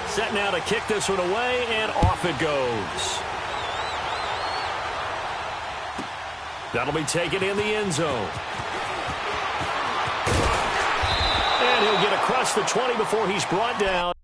Set now to kick this one away, and off it goes. That'll be taken in the end zone. And he'll get across the 20 before he's brought down.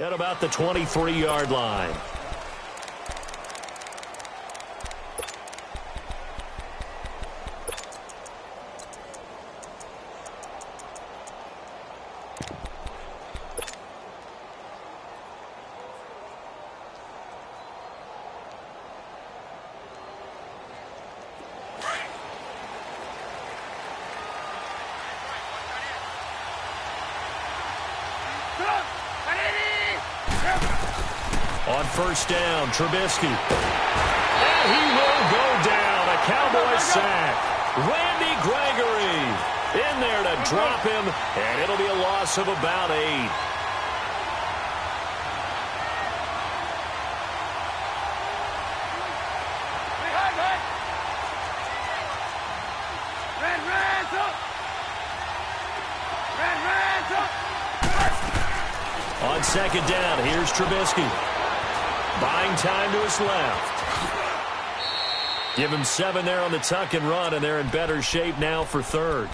At about the 23-yard line. On first down, Trubisky. And he will go down. A Cowboy sack. Randy Gregory in there to drop him, and it'll be a loss of about 8. On second down, here's Trubisky. Buying time to his left. Give him 7 there on the tuck and run, and they're in better shape now for third.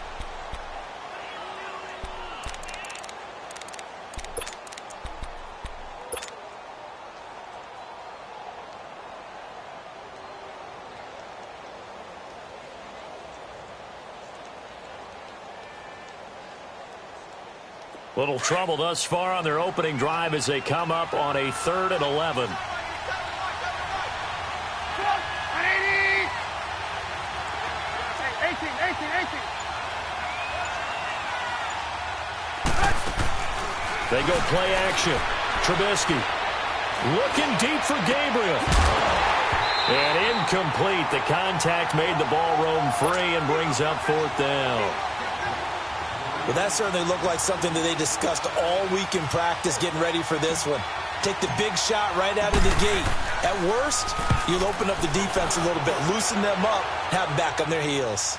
Little trouble thus far on their opening drive as they come up on a 3rd and 11. They go play action. Trubisky looking deep for Gabriel. And incomplete. The contact made the ball roam free and brings up 4th down. Well, that certainly looked like something that they discussed all week in practice getting ready for this one. Take the big shot right out of the gate. At worst, you'll open up the defense a little bit, loosen them up, have them back on their heels.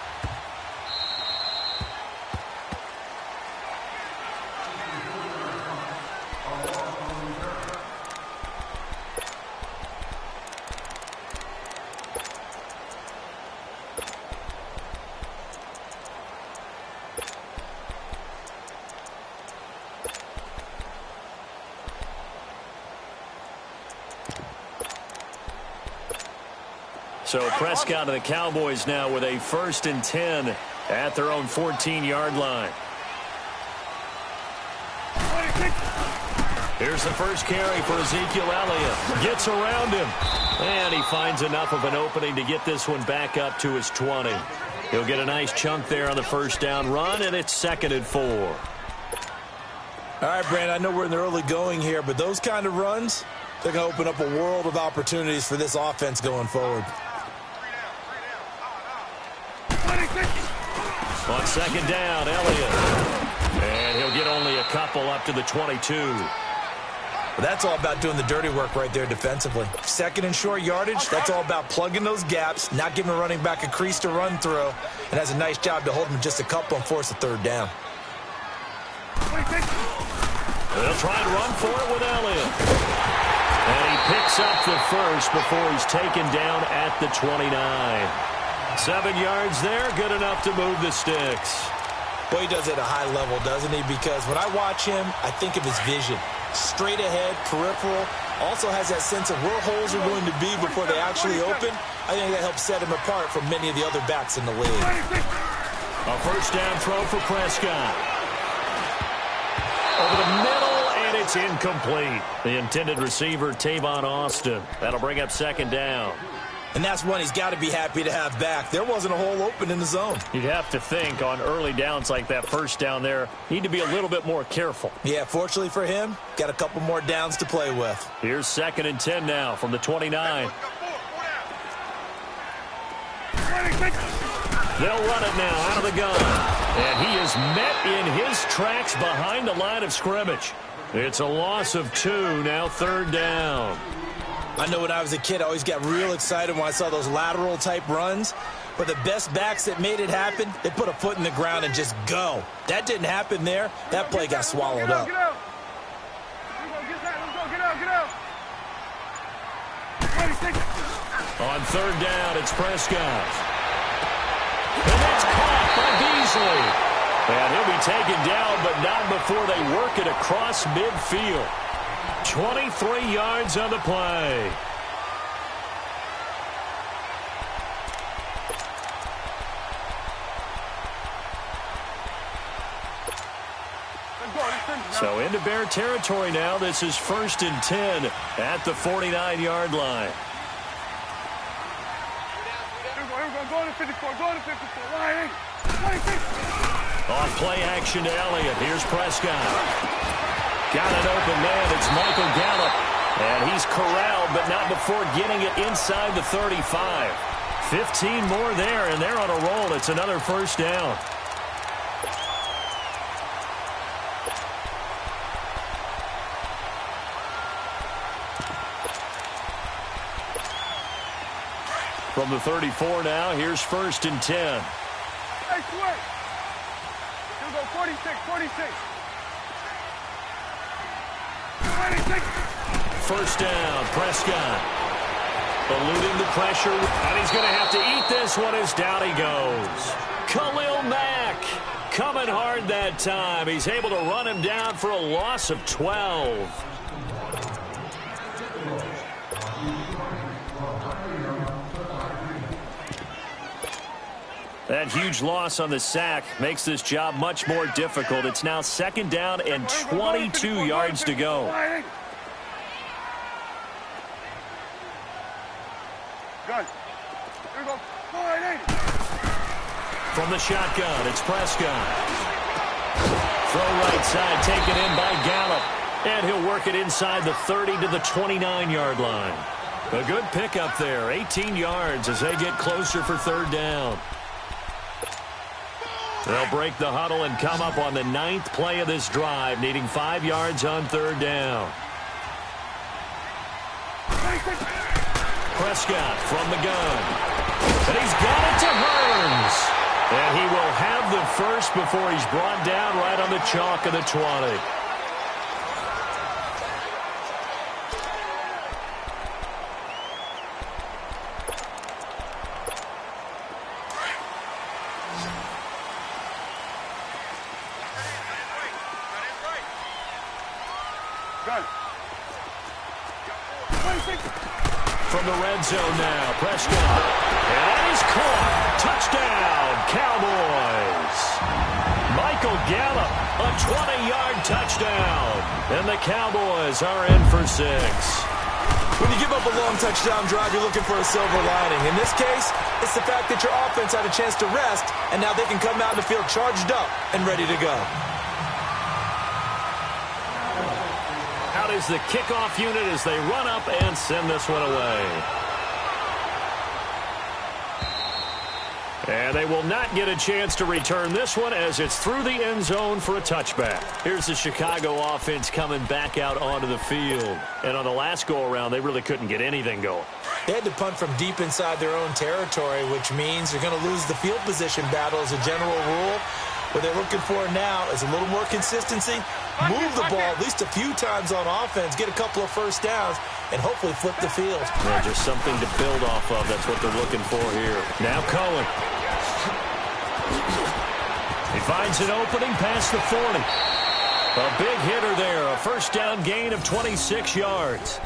So Prescott and the Cowboys now with a 1st and 10 at their own 14-yard line. Here's the first carry for Ezekiel Elliott. Gets around him. And he finds enough of an opening to get this one back up to his 20. He'll get a nice chunk there on the first down run, and it's 2nd and 4. All right, Brandon, I know we're in the early going here, but those kind of runs, they're going to open up a world of opportunities for this offense going forward. On second down, Elliott. And he'll get only a couple up to the 22. Well, that's all about doing the dirty work right there defensively. Second and short yardage, that's all about plugging those gaps, not giving a running back a crease to run through, and has a nice job to hold him just a couple and force a third down. They'll try and run for it with Elliott. And he picks up the first before he's taken down at the 29. 7 yards there, good enough to move the sticks. Well, he does it at a high level, doesn't he? Because when I watch him, I think of his vision. Straight ahead, peripheral, also has that sense of where holes are going to be before they actually open. I think that helps set him apart from many of the other backs in the league. A first down throw for Prescott. Over the middle, and it's incomplete. The intended receiver, Tavon Austin. That'll bring up second down. And that's one he's got to be happy to have back. There wasn't a hole open in the zone. You'd have to think on early downs like that first down there, need to be a little bit more careful. Yeah, fortunately for him, got a couple more downs to play with. Here's second and 10 now from the 29. They'll run it now out of the gun. And he is met in his tracks behind the line of scrimmage. It's a loss of 2, now third down. I know when I was a kid, I always got real excited when I saw those lateral-type runs. But the best backs that made it happen, they put a foot in the ground and just go. That didn't happen there. That play got swallowed up. On third down, it's Prescott. And that's caught by Beasley. And he'll be taken down, but not before they work it across midfield. 23 yards on the play. So into Bear territory now. This is first and 10 at the 49-yard line. On play action to Elliott. Here's Prescott. Got an open man. It's Michael Gallup. And he's corralled, but not before getting it inside the 35. 15 more there, and they're on a roll. It's another first down. From the 34 now, here's first and 10. Hey, Sweat. He'll go 46, 46. 46. First down, Prescott. Eluding the pressure, and he's going to have to eat this one as down he goes. Khalil Mack coming hard that time. He's able to run him down for a loss of 12. That huge loss on the sack makes this job much more difficult. It's now second down and 22 yards to go. From the shotgun, it's Prescott. Throw right side, taken in by Gallup. And he'll work it inside the 30 to the 29-yard line. A good pickup there, 18 yards as they get closer for third down. They'll break the huddle and come up on the 9th play of this drive, needing 5 yards on third down. Prescott from the gun. And he's got it to Hearns. And he will have the first before he's brought down right on the chalk of the 20. From the red zone now, Prescott. And he's caught. Touchdown, Cowboys. Michael Gallup, a 20-yard touchdown. And the Cowboys are in for 6. When you give up a long touchdown drive, you're looking for a silver lining. In this case, it's the fact that your offense had a chance to rest, and now they can come out in the field charged up and ready to go. Out is the kickoff unit as they run up and send this one away. And they will not get a chance to return this one as it's through the end zone for a touchback. Here's the Chicago offense coming back out onto the field. And on the last go-around, they really couldn't get anything going. They had to punt from deep inside their own territory, which means they're going to lose the field position battle as a general rule. What they're looking for now is a little more consistency, move the ball at least a few times on offense, get a couple of first downs, and hopefully flip the field. Yeah, just something to build off of. That's what they're looking for here. Now Cohen. He finds an opening past the 40. A big hitter there. A first down gain of 26 yards.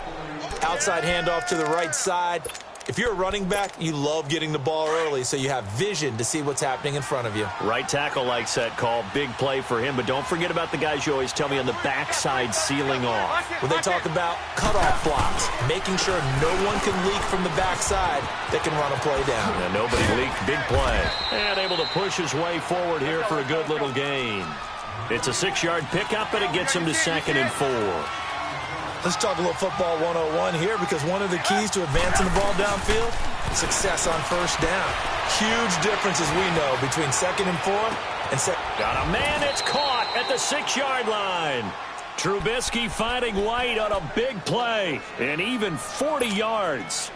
Outside handoff to the right side. If you're a running back, you love getting the ball early so you have vision to see what's happening in front of you. Right tackle likes that call. Big play for him. But don't forget about the guys you always tell me on the backside sealing off. When they talk about cutoff blocks, making sure no one can leak from the backside that can run a play down. And nobody leaked. Big play. And able to push his way forward here for a good little gain. It's a 6-yard pickup, and it gets him to 2nd and 4. Let's talk a little football 101 here, because one of the keys to advancing the ball downfield, success on first down. Huge difference, as we know, between 2nd and 4 and second. Got a man, it's caught at the 6-yard line. Trubisky finding White on a big play, and even 40 yards.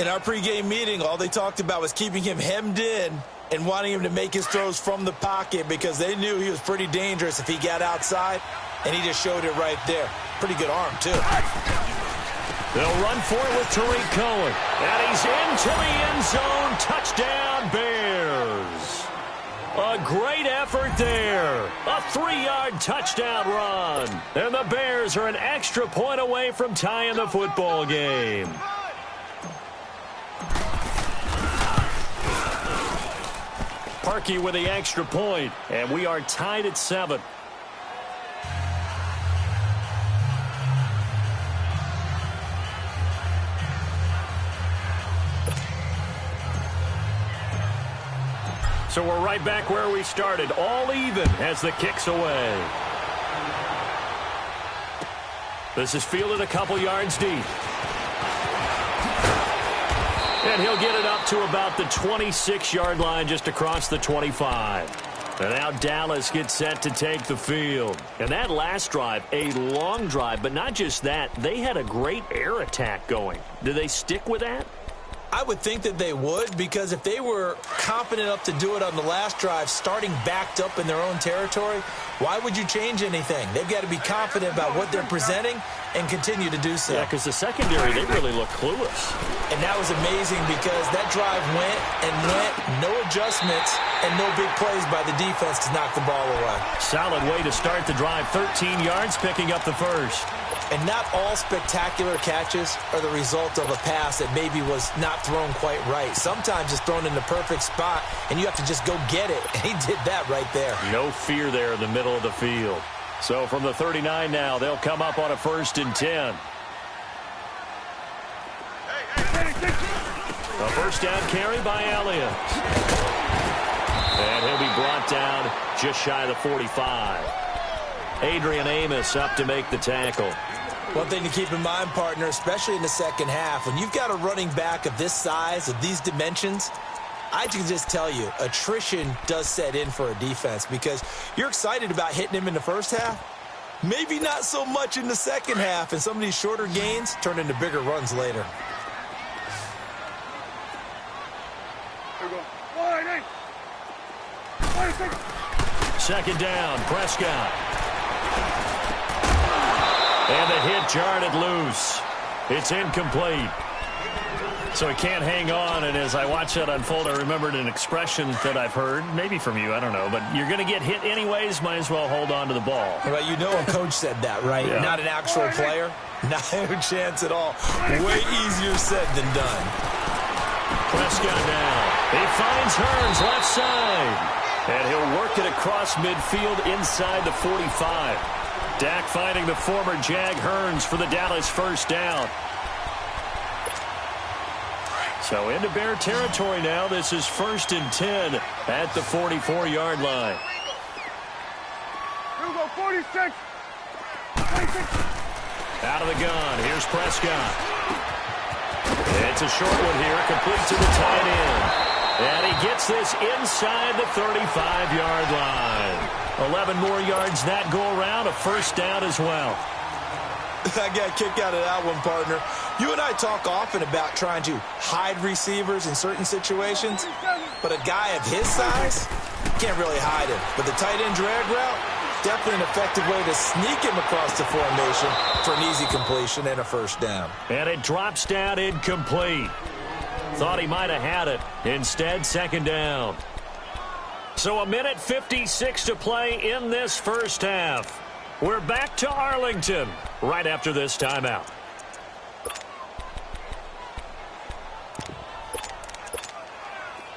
In our pregame meeting, all they talked about was keeping him hemmed in and wanting him to make his throws from the pocket, because they knew he was pretty dangerous if he got outside, and he just showed it right there. Pretty good arm, too. They'll run for it with Tariq Cohen. And he's into the end zone. Touchdown, Bears. A great effort there. A 3-yard touchdown run. And the Bears are an extra point away from tying the football game. Parkey with the extra point. And we are tied at 7. So we're right back where we started, all even as the kick's away. This is fielded a couple yards deep. And he'll get it up to about the 26-yard line, just across the 25. And now Dallas gets set to take the field. And that last drive, a long drive, but not just that. They had a great air attack going. Do they stick with that? I would think that they would, because if they were confident enough to do it on the last drive, starting backed up in their own territory, why would you change anything? They've got to be confident about what they're presenting and continue to do so. Yeah, because the secondary, they really look clueless. And that was amazing, because that drive went and went, no adjustments, and no big plays by the defense to knock the ball away. Solid way to start the drive. 13 yards, picking up the first. And not all spectacular catches are the result of a pass that maybe was not thrown quite right. Sometimes it's thrown in the perfect spot, and you have to just go get it. And he did that right there. No fear there in the middle of the field. So from the 39 now, they'll come up on a 1st and 10. A first down carry by Elliott. And he'll be brought down just shy of the 45. Adrian Amos up to make the tackle. One thing to keep in mind, partner, especially in the second half, when you've got a running back of this size, of these dimensions, I can just tell you, attrition does set in for a defense, because you're excited about hitting him in the first half. Maybe not so much in the second half, and some of these shorter gains turn into bigger runs later. Here we go. 2nd down, Prescott. And the hit jarred loose. It's incomplete. So he can't hang on, and as I watch that unfold, I remembered an expression that I've heard, maybe from you, I don't know, but you're going to get hit anyways, might as well hold on to the ball. Well, you know a coach said that, right? Yeah. Not an actual player. No chance at all. Way easier said than done. Prescott now. He finds Hearns left side. And he'll work it across midfield inside the 45. Dak finding the former Jag Hearns for the Dallas first down. So into Bear territory now. This is 1st and 10 at the 44-yard line. Here we go, 46. 26. Out of the gun. Here's Prescott. It's a short one here, complete to the tight end. And he gets this inside the 35-yard line. 11 more yards that go around, a first down as well. I got a kick out of that one, partner. You and I talk often about trying to hide receivers in certain situations, but a guy of his size can't really hide him. But the tight end drag route, definitely an effective way to sneak him across the formation for an easy completion and a first down. And it drops down incomplete. Thought he might have had it. Instead, second down. So 1:56 to play in this first half. We're back to Arlington right after this timeout.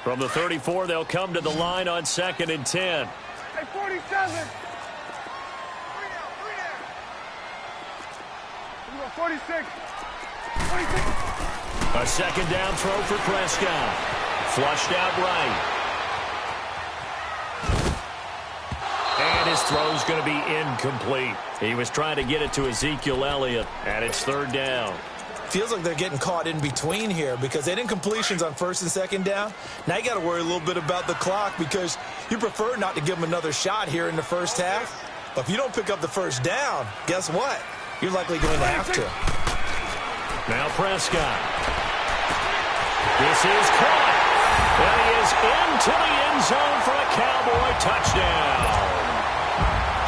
From the 34, they'll come to the line on 2nd and 10. Hey, 47. 46. 46. A second down throw for Prescott. Flushed out right. And his throw's going to be incomplete. He was trying to get it to Ezekiel Elliott, and it's third down. Feels like they're getting caught in between here because they didn't completions on first and second down. Now you got to worry a little bit about the clock because you prefer not to give them another shot here in the first half. But if you don't pick up the first down, guess what? You're likely going to have to. Now Prescott. This is caught. And he is into the end zone for a Cowboy touchdown.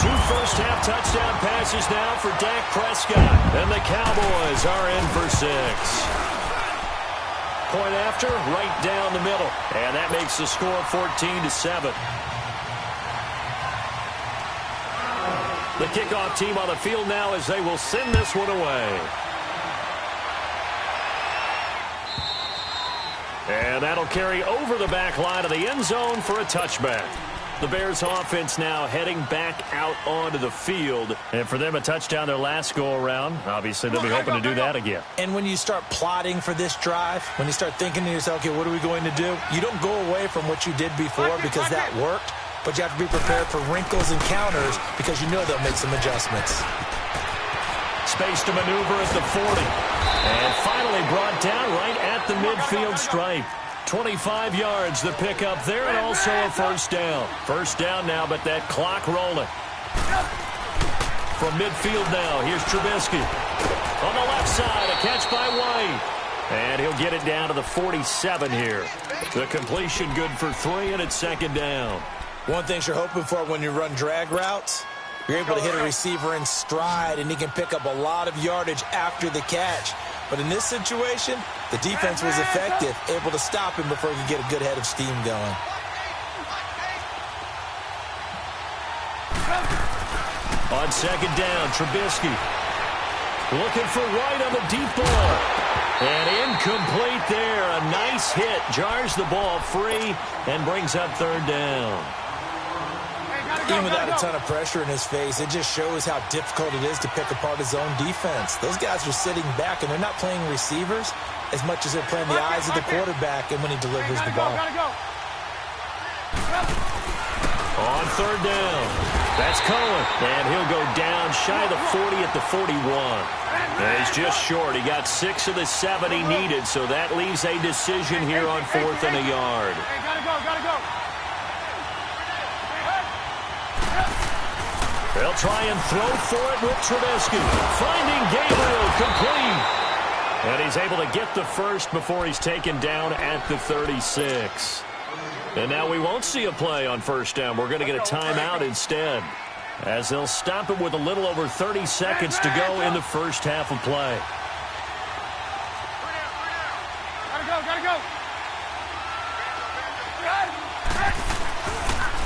2 first-half touchdown passes now for Dak Prescott. And the Cowboys are in for 6. Point after, right down the middle. And that makes the score 14-7. The kickoff team on the field now as they will send this one away. And that'll carry over the back line of the end zone for a touchback. The Bears offense now heading back out onto the field. And for them, a touchdown their last go-around. Obviously, they'll be hoping to do that again. And when you start plotting for this drive, when you start thinking to yourself, okay, what are we going to do? You don't go away from what you did before because that worked. But you have to be prepared for wrinkles and counters because you know they'll make some adjustments. Space to maneuver at the 40. And finally brought down right at the midfield stripe. 25 yards the pickup there and also a first down. First down now, but that clock rolling. From midfield now, here's Trubisky. On the left side, a catch by White. And he'll get it down to the 47 here. The completion good for 3, and it's second down. One thing you're hoping for when you run drag routes, you're able to hit a receiver in stride, and he can pick up a lot of yardage after the catch. But in this situation, the defense was effective, able to stop him before he could get a good head of steam going. On second down, Trubisky looking for White on the deep ball. And incomplete there. A nice hit. Jars the ball free and brings up third down. Even without a ton of pressure in his face, it just shows how difficult it is to pick apart his own defense. Those guys are sitting back, and they're not playing receivers as much as they're playing the eyes of the quarterback and when he delivers the ball. On third down, that's Cohen. And he'll go down shy of the 40 at the 41. And he's just short. He got 6 of the 7 he needed, so that leaves a decision here on 4th and a yard. Gotta go. They'll try and throw for it with Trubisky. Finding Gabriel complete. And he's able to get the first before he's taken down at the 36. And now we won't see a play on first down. We're going to get a timeout instead, as they'll stop it with a little over 30 seconds to go in the first half of play. Gotta go.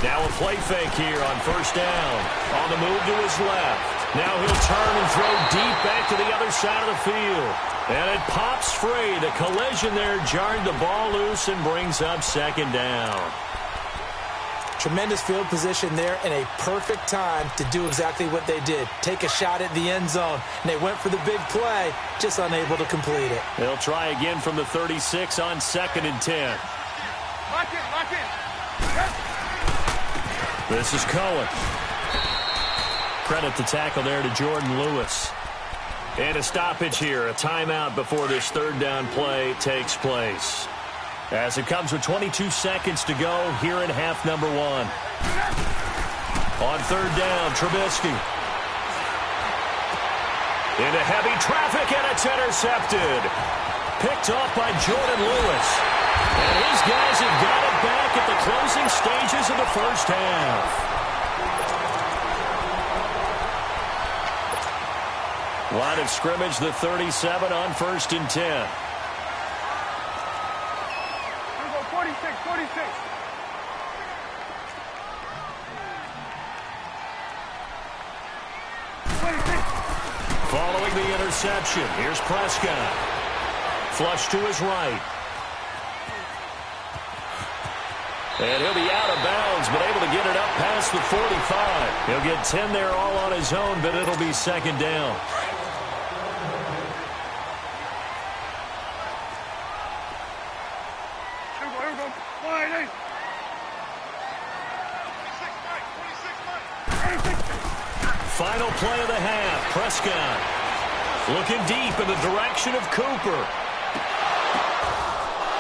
Now a play fake here on first down. On the move to his left. Now he'll turn and throw deep back to the other side of the field. And it pops free. The collision there jarred the ball loose and brings up second down. Tremendous field position there and a perfect time to do exactly what they did. Take a shot at the end zone. And they went for the big play, just unable to complete it. They'll try again from the 36 on 2nd and 10. Lock in. This is Cohen. Credit the tackle there to Jordan Lewis. And a stoppage here, a timeout before this third down play takes place. As it comes with 22 seconds to go here in half number one. On third down, Trubisky. Into heavy traffic, and it's intercepted. Picked off by Jordan Lewis. And his guys have got it back at the closing stages of the first half. Line of scrimmage, the 37 on 1st and 10. 46. Following the interception, here's Prescott. Flush to his right. And he'll be out of bounds, but able to get it up past the 45. He'll get 10 there all on his own, but it'll be second down. Here we go. Wide eight. 26. Final play of the half. Prescott looking deep in the direction of Cooper.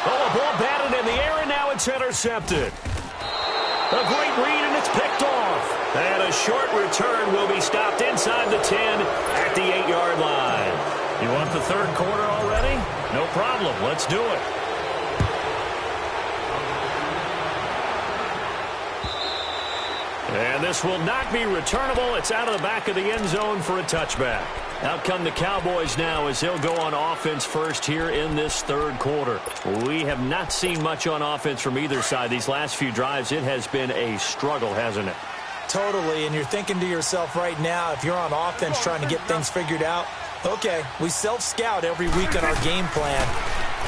Oh, a ball batted in the air, and now it's intercepted. A great read, and it's picked off. And a short return will be stopped inside the 10 at the 8-yard line. You want the third quarter already? No problem. Let's do it. And this will not be returnable. It's out of the back of the end zone for a touchback. Out come the Cowboys now as they'll go on offense first here in this third quarter. We have not seen much on offense from either side. These last few drives, it has been a struggle, hasn't it? Totally, and you're thinking to yourself right now, if you're on offense trying to get things figured out, okay, we self-scout every week on our game plan.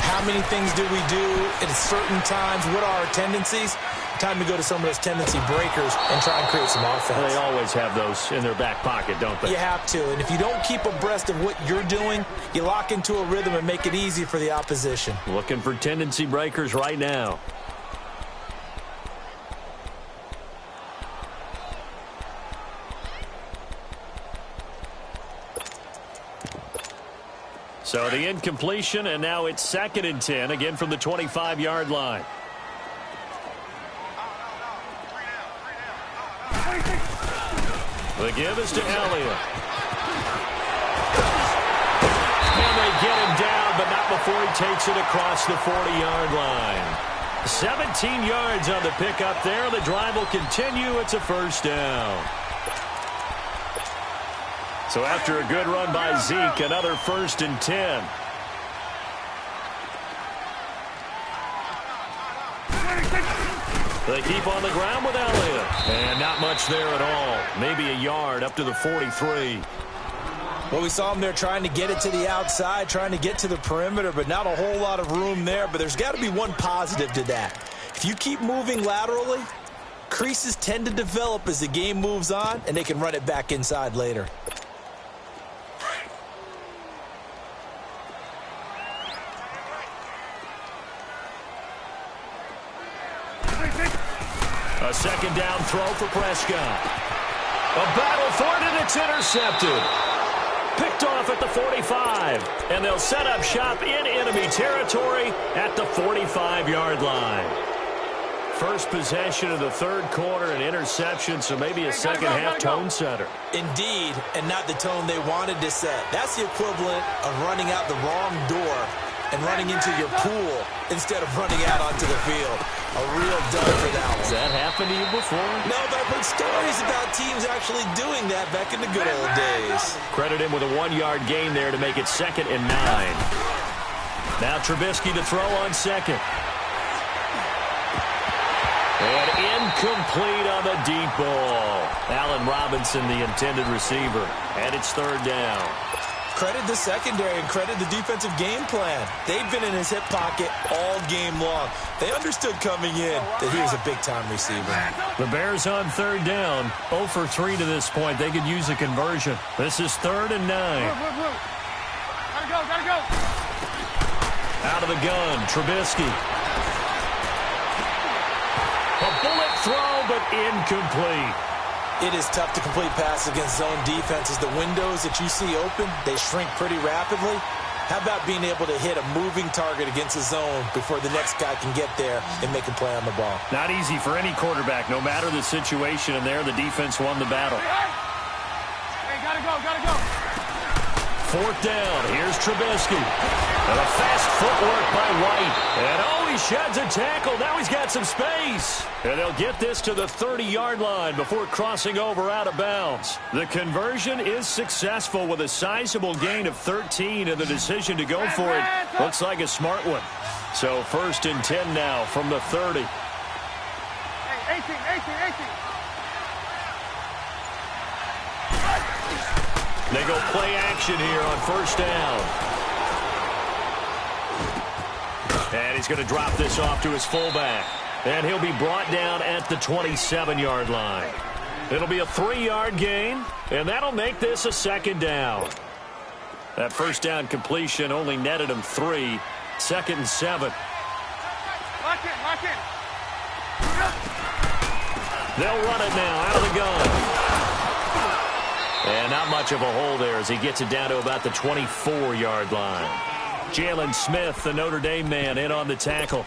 How many things do we do at certain times? What are our tendencies? Time to go to some of those tendency breakers and try and create some offense. They always have those in their back pocket, don't they? You have to, and if you don't keep abreast of what you're doing, you lock into a rhythm and make it easy for the opposition. Looking for tendency breakers right now. So the incompletion, and now it's 2nd and 10, again from the 25-yard line. The give is to Elliott. And they get him down, but not before he takes it across the 40-yard line. 17 yards on the pickup there. The drive will continue. It's a first down. So after a good run by Zeke, another 1st and 10. They keep on the ground with Elliott. And not much there at all. Maybe a yard up to the 43. Well, we saw him there trying to get it to the outside, trying to get to the perimeter, but not a whole lot of room there. But there's got to be one positive to that. If you keep moving laterally, creases tend to develop as the game moves on, and they can run it back inside later. A second down throw for Prescott. A battle for it, and it's intercepted. Picked off at the 45. And they'll set up shop in enemy territory at the 45-yard line. First possession of the third quarter, an interception, so maybe a second-half tone setter. Indeed, and not the tone they wanted to set. That's the equivalent of running out the wrong door and running into your pool instead of running out onto the field. A real dud for that one. Has that happened to you before? No, but I've heard stories about teams actually doing that back in the good old days. Credit him with a 1-yard gain there to make it 2nd and 9. Now Trubisky to throw on second. And incomplete on the deep ball. Allen Robinson, the intended receiver. And it's 3rd down. Credit the secondary and credit the defensive game plan. They've been in his hip pocket all game long. They understood coming in that he was a big-time receiver. The Bears on 3rd down. 0 for 3 to this point. They could use a conversion. This is 3rd and 9. Gotta go. Out of the gun, Trubisky. A bullet throw, but incomplete. It is tough to complete passes against zone defenses. The windows that you see open, they shrink pretty rapidly. How about being able to hit a moving target against the zone before the next guy can get there and make a play on the ball? Not easy for any quarterback, no matter the situation, and there the defense won the battle. Hey, gotta go. Fourth down, here's Trubisky. And a fast footwork by White. And he sheds a tackle. Now he's got some space. And they'll get this to the 30-yard line before crossing over out of bounds. The conversion is successful with a sizable gain of 13, and the decision to go for it looks like a smart one. So 1st and 10 now from the 30. Hey, 18. They go play action here on 1st down. And he's going to drop this off to his fullback. And he'll be brought down at the 27-yard line. It'll be a 3-yard gain, and that'll make this a 2nd down. That 1st down completion only netted him 3. 2nd and 7. Lock in. They'll run it now out of the gun. And not much of a hole there as he gets it down to about the 24-yard line. Jalen Smith, the Notre Dame man, in on the tackle.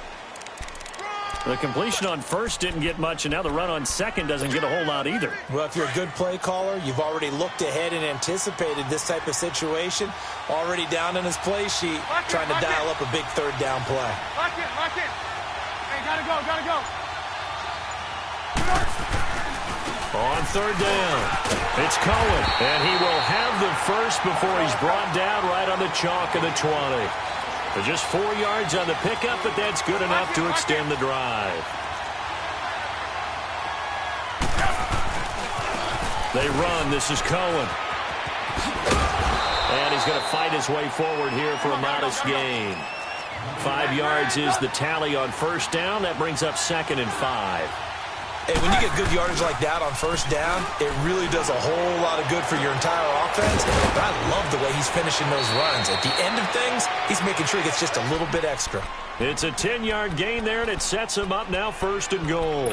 The completion on 1st didn't get much, and now the run on 2nd doesn't get a whole lot either. Well, if you're a good play caller, you've already looked ahead and anticipated this type of situation. Already down in his play sheet, trying to dial up a big 3rd down play. Lock in. Hey, gotta go. On 3rd down, it's Cohen, and he will have the first before he's brought down right on the chalk of the 20. But just 4 yards on the pickup, but that's good enough to extend the drive. They run. This is Cohen. And he's going to fight his way forward here for a modest gain. 5 yards is the tally on 1st down. That brings up 2nd and 5. Hey, when you get good yardage like that on 1st down, it really does a whole lot of good for your entire offense. But I love the way he's finishing those runs. At the end of things, he's making sure he gets just a little bit extra. It's a 10-yard gain there, and it sets him up now 1st and goal.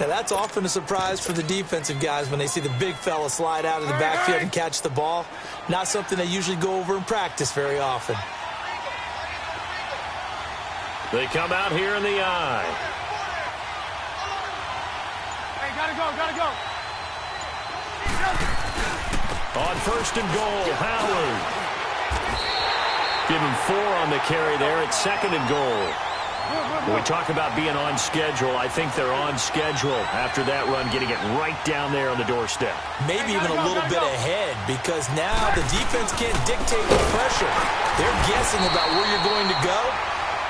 Now, that's often a surprise for the defensive guys when they see the big fella slide out of the backfield and catch the ball. Not something they usually go over in practice very often. They come out here in the eye. Gotta go. On 1st and goal, Howard. Give him 4 on the carry there at 2nd and goal. When we talk about being on schedule, I think they're on schedule after that run, getting it right down there on the doorstep. Maybe even a little bit ahead, because now the defense can't dictate the pressure. They're guessing about where you're going to go.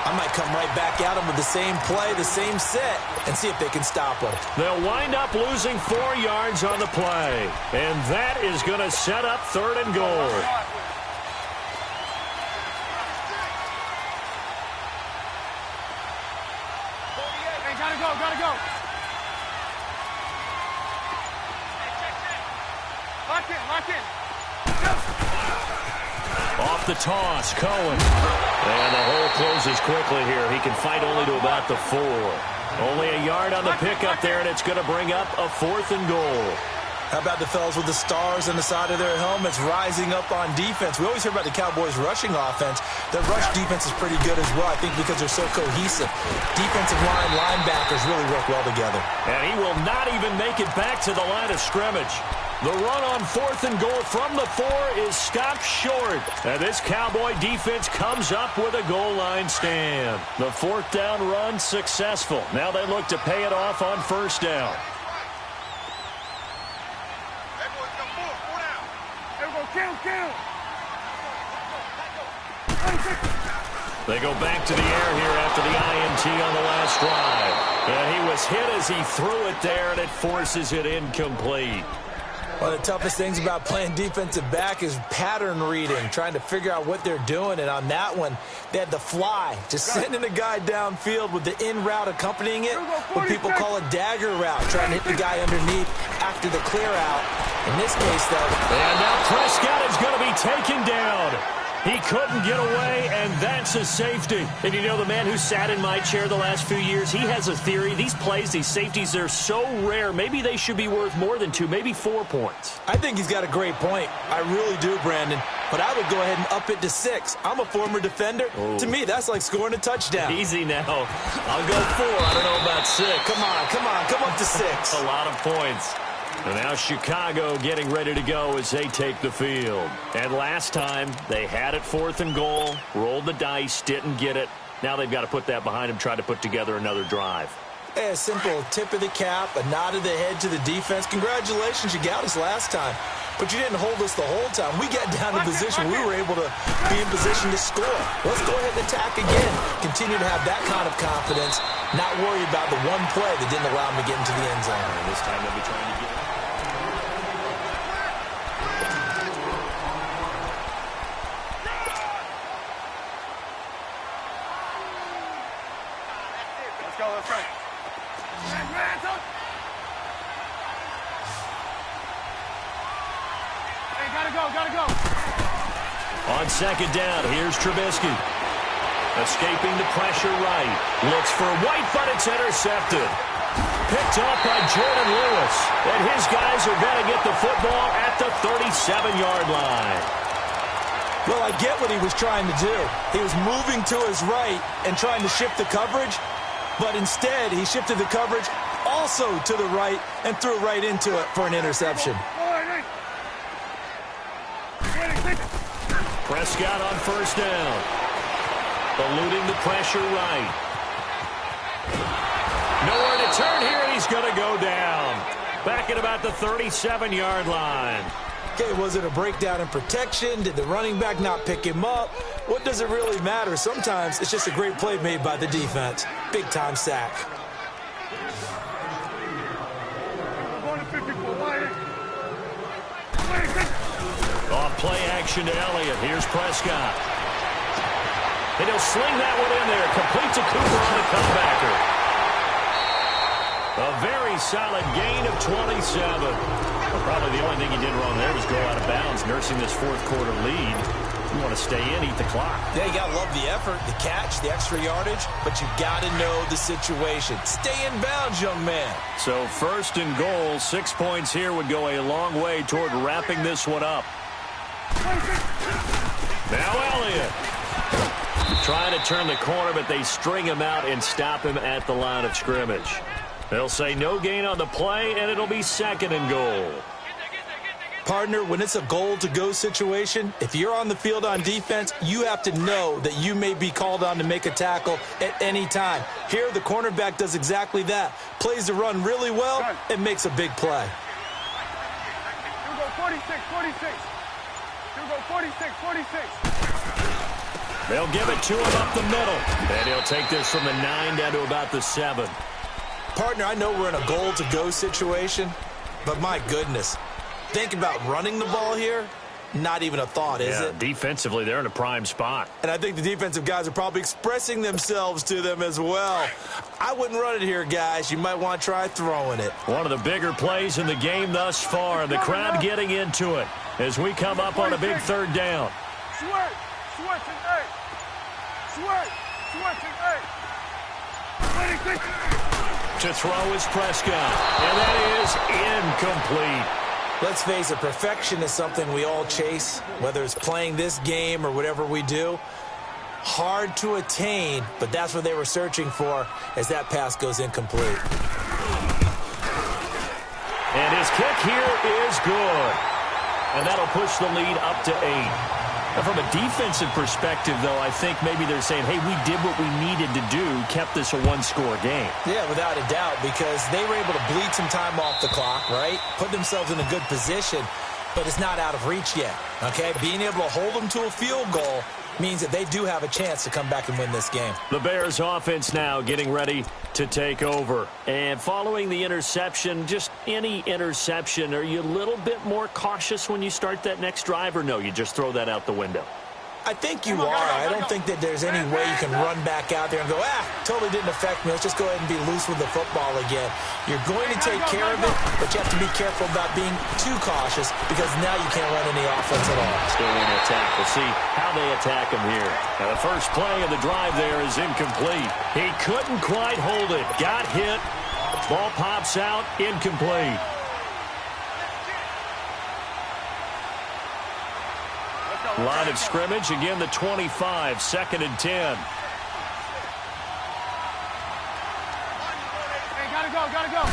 I might come right back at them with the same play, the same set, and see if they can stop them. They'll wind up losing 4 yards on the play. And that is going to set up 3rd and goal. Hey, gotta go. Lock in. Off the toss, Cohen. And the hole closes quickly here. He can fight only to about the 4. Only a yard on the pickup there, and it's going to bring up a 4th and goal. How about the fellas with the stars on the side of their helmets rising up on defense? We always hear about the Cowboys' rushing offense. Their rush defense is pretty good as well, I think, because they're so cohesive. Defensive line, linebackers really work well together. And he will not even make it back to the line of scrimmage. The run on 4th and goal from the 4 is stopped short. And this Cowboy defense comes up with a goal line stand. The 4th down run successful. Now they look to pay it off on 1st down. They go back to the air here after the INT on the last drive. And he was hit as he threw it there, and it forces it incomplete. One of the toughest things about playing defensive back is pattern reading, trying to figure out what they're doing. And on that one, they had the fly, just sending a guy downfield with the in route accompanying it, what people call a dagger route, trying to hit the guy underneath after the clear out. In this case, though. And now Prescott is going to be taken down. He couldn't get away, and that's a safety. And you know, the man who sat in my chair the last few years, he has a theory. These plays, these safeties, they're so rare. Maybe they should be worth more than 2, maybe 4 points. I think he's got a great point. I really do, Brandon. but I would go ahead and up it to 6. I'm a former defender. Oh. To me, that's like scoring a touchdown. Easy now. I'll go 4. I don't know about 6. Come up to 6. A lot of points. And now Chicago getting ready to go as they take the field. And last time, they had it 4th and goal, rolled the dice, didn't get it. Now they've got to put that behind them, try to put together another drive. A simple tip of the cap, a nod of the head to the defense. Congratulations, you got us last time. But you didn't hold us the whole time. We got down in position. We were able to be in position to score. Let's go ahead and attack again. Continue to have that kind of confidence, not worry about the one play that didn't allow them to get into the end zone. And this time they'll be trying to get it. Let's go, let's go. Hey, gotta go. On 2nd down, here's Trubisky. Escaping the pressure right. Looks for White, but it's intercepted. Picked up by Jordan Lewis. And his guys are going to get the football at the 37-yard line. Well, I get what he was trying to do. He was moving to his right and trying to shift the coverage, but instead he shifted the coverage also to the right and threw right into it for an interception. Prescott on 1st down. Eluding the pressure right. Nowhere to turn here, and he's going to go down. Back at about the 37-yard line. Okay, was it a breakdown in protection? Did the running back not pick him up? What does it really matter? Sometimes it's just a great play made by the defense. Big-time sack. Off play action to Elliott. Here's Prescott. And he'll sling that one in there. Complete to Cooper on the comebacker. A very solid gain of 27. Well, probably the only thing he did wrong there was go out of bounds, nursing this 4th quarter lead. You want to stay in, eat the clock. Yeah, you got to love the effort, the catch, the extra yardage, but you got to know the situation. Stay in bounds, young man. So 1st and goal, 6 points here would go a long way toward wrapping this one up. Now Elliott. Trying to turn the corner, but they string him out and stop him at the line of scrimmage. They'll say no gain on the play, and it'll be 2nd and goal. Partner, when it's a goal-to-go situation, if you're on the field on defense, you have to know that you may be called on to make a tackle at any time. Here, the cornerback does exactly that. Plays the run really well and makes a big play. You go 46. You go 46. They'll give it to him up the middle. And he'll take this from the 9 down to about the 7. Partner, I know we're in a goal-to-go situation, but my goodness, think about running the ball here. Not even a thought, is it? Defensively, they're in a prime spot. And I think the defensive guys are probably expressing themselves to them as well. I wouldn't run it here, guys. You might want to try throwing it. One of the bigger plays in the game thus far, and the crowd getting into it as we come up on a big 3rd down. To throw is Prescott, and that is incomplete. Let's face it, perfection is something we all chase, whether it's playing this game or whatever we do. Hard to attain, but that's what they were searching for as that pass goes incomplete. And his kick here is good. And that'll push the lead up to 8. Now, from a defensive perspective, though, I think maybe they're saying, hey, we did what we needed to do, kept this a one-score game. Yeah, without a doubt, because they were able to bleed some time off the clock, right? Put themselves in a good position, but it's not out of reach yet, okay? Being able to hold them to a field goal means that they do have a chance to come back and win this game. The Bears offense now getting ready to take over. And following the interception, just any interception, are you a little bit more cautious when you start that next drive, or no, you just throw that out the window? I think you are. I don't think that there's any way you can run back out there and go, totally didn't affect me. Let's just go ahead and be loose with the football again. You're going to take care of it, but you have to be careful about being too cautious because now you can't run any offense at all. Still want to attack. We'll see how they attack him here. Now, the first play of the drive there is incomplete. He couldn't quite hold it. Got hit. Ball pops out. Incomplete. Let's go. Line of scrimmage, again the 25, 2nd and 10. Hey, gotta go.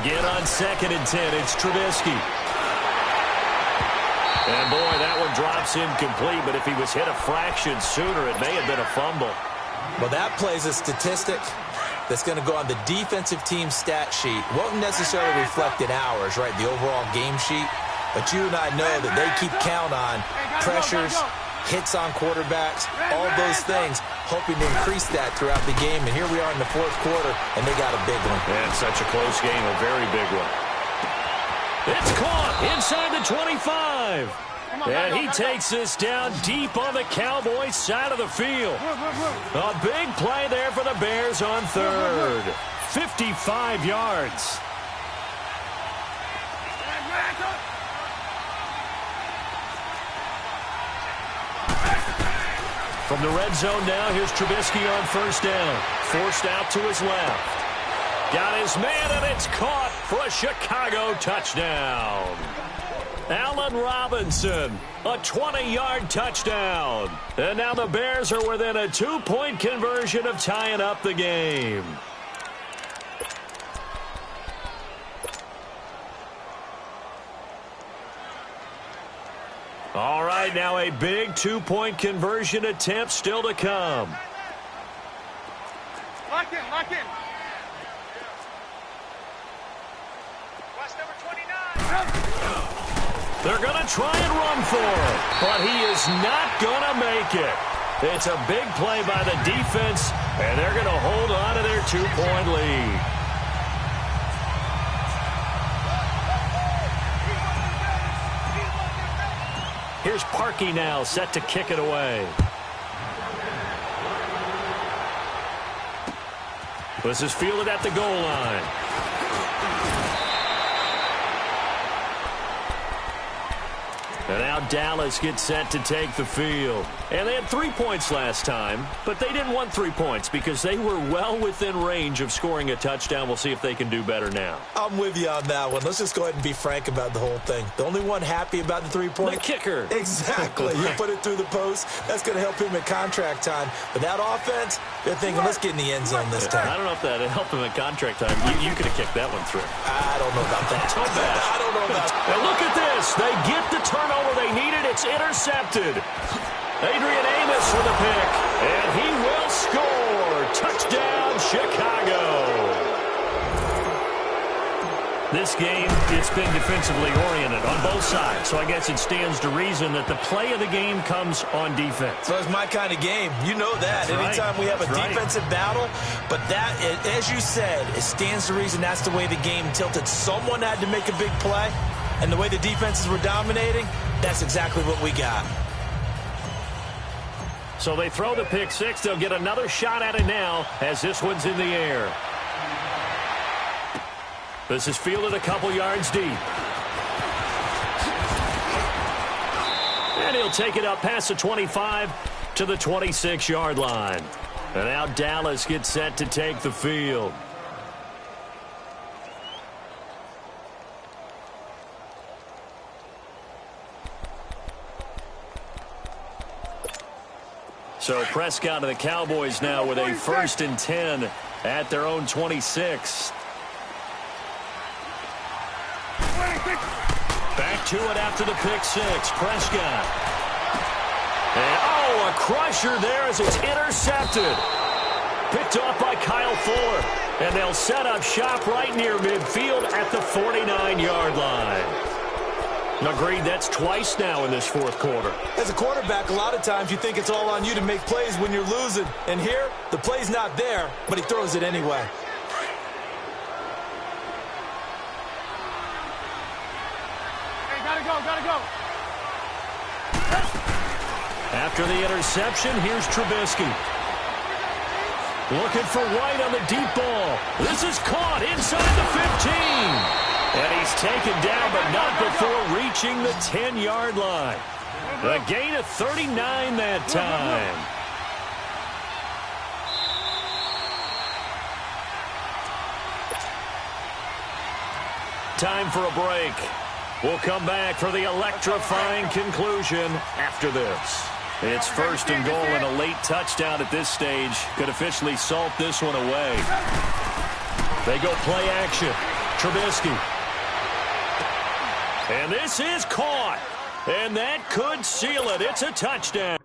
Again on 2nd and 10, it's Trubisky. And boy, that one drops incomplete, but if he was hit a fraction sooner, it may have been a fumble. Well, that plays a statistic that's going to go on the defensive team stat sheet. Won't necessarily reflect in ours, right, the overall game sheet. But you and I know that they keep count on pressures, hits on quarterbacks, all those things, hoping to increase that throughout the game. And here we are in the 4th quarter, and they got a big one. And such a close game, a very big one. It's caught inside the 25. And he takes this down deep on the Cowboys' side of the field. A big play there for the Bears on 3rd. 55 yards. From the red zone now, here's Trubisky on 1st down. Forced out to his left. Got his man, and it's caught for a Chicago touchdown. Allen Robinson, a 20-yard touchdown. And now the Bears are within a 2-point conversion of tying up the game. All right, now a big 2-point conversion attempt still to come. Lock in. Watch number 29. They're going to try and run for it, but he is not going to make it. It's a big play by the defense, and they're going to hold on to their 2-point lead. Here's Parkey now, set to kick it away. This is fielded at the goal line. And now Dallas gets set to take the field. And they had 3 points last time, but they didn't want 3 points because they were well within range of scoring a touchdown. We'll see if they can do better now. I'm with you on that one. Let's just go ahead and be frank about the whole thing. The only one happy about the 3-point? The kicker. Exactly. You put it through the post. That's going to help him at contract time. But that offense, they're thinking, let's get in the end zone this time. I don't know if that helped him at contract time. You could have kicked that one through. I don't know about that. So bad. I don't know about that. Now look at this. They get the turnover they needed. It's intercepted. Adrian Amos with a pick, and he will score. Touchdown, Chicago. This game, it's been defensively oriented on both sides, so I guess it stands to reason that the play of the game comes on defense. So it's my kind of game. You know that. That's Anytime right. we have a That's defensive battle, but that, as you said, it stands to reason that's the way the game tilted. Someone had to make a big play, and the way the defenses were dominating, that's exactly what we got. So they throw the pick six. They'll get another shot at it now as this one's in the air. This is fielded a couple yards deep. And he'll take it up past the 25 to the 26-yard line. And now Dallas gets set to take the field. So Prescott and the Cowboys now with a 1st and 10 at their own 26. Back to it after the pick six. Prescott. And, a crusher there as it's intercepted. Picked off by Kyle Fuller. And they'll set up shop right near midfield at the 49-yard line. Agreed, that's twice now in this 4th quarter. As a quarterback, a lot of times you think it's all on you to make plays when you're losing. And here, the play's not there, but he throws it anyway. Hey, gotta go. After the interception, here's Trubisky. Looking for White on the deep ball. This is caught inside the 15. And he's taken down, but not before reaching the 10-yard line. A gain of 39 that time. Time for a break. We'll come back for the electrifying conclusion after this. It's first and goal, and a late touchdown at this stage could officially salt this one away. They go play action. Trubisky. And this is caught. And that could seal it. It's a touchdown.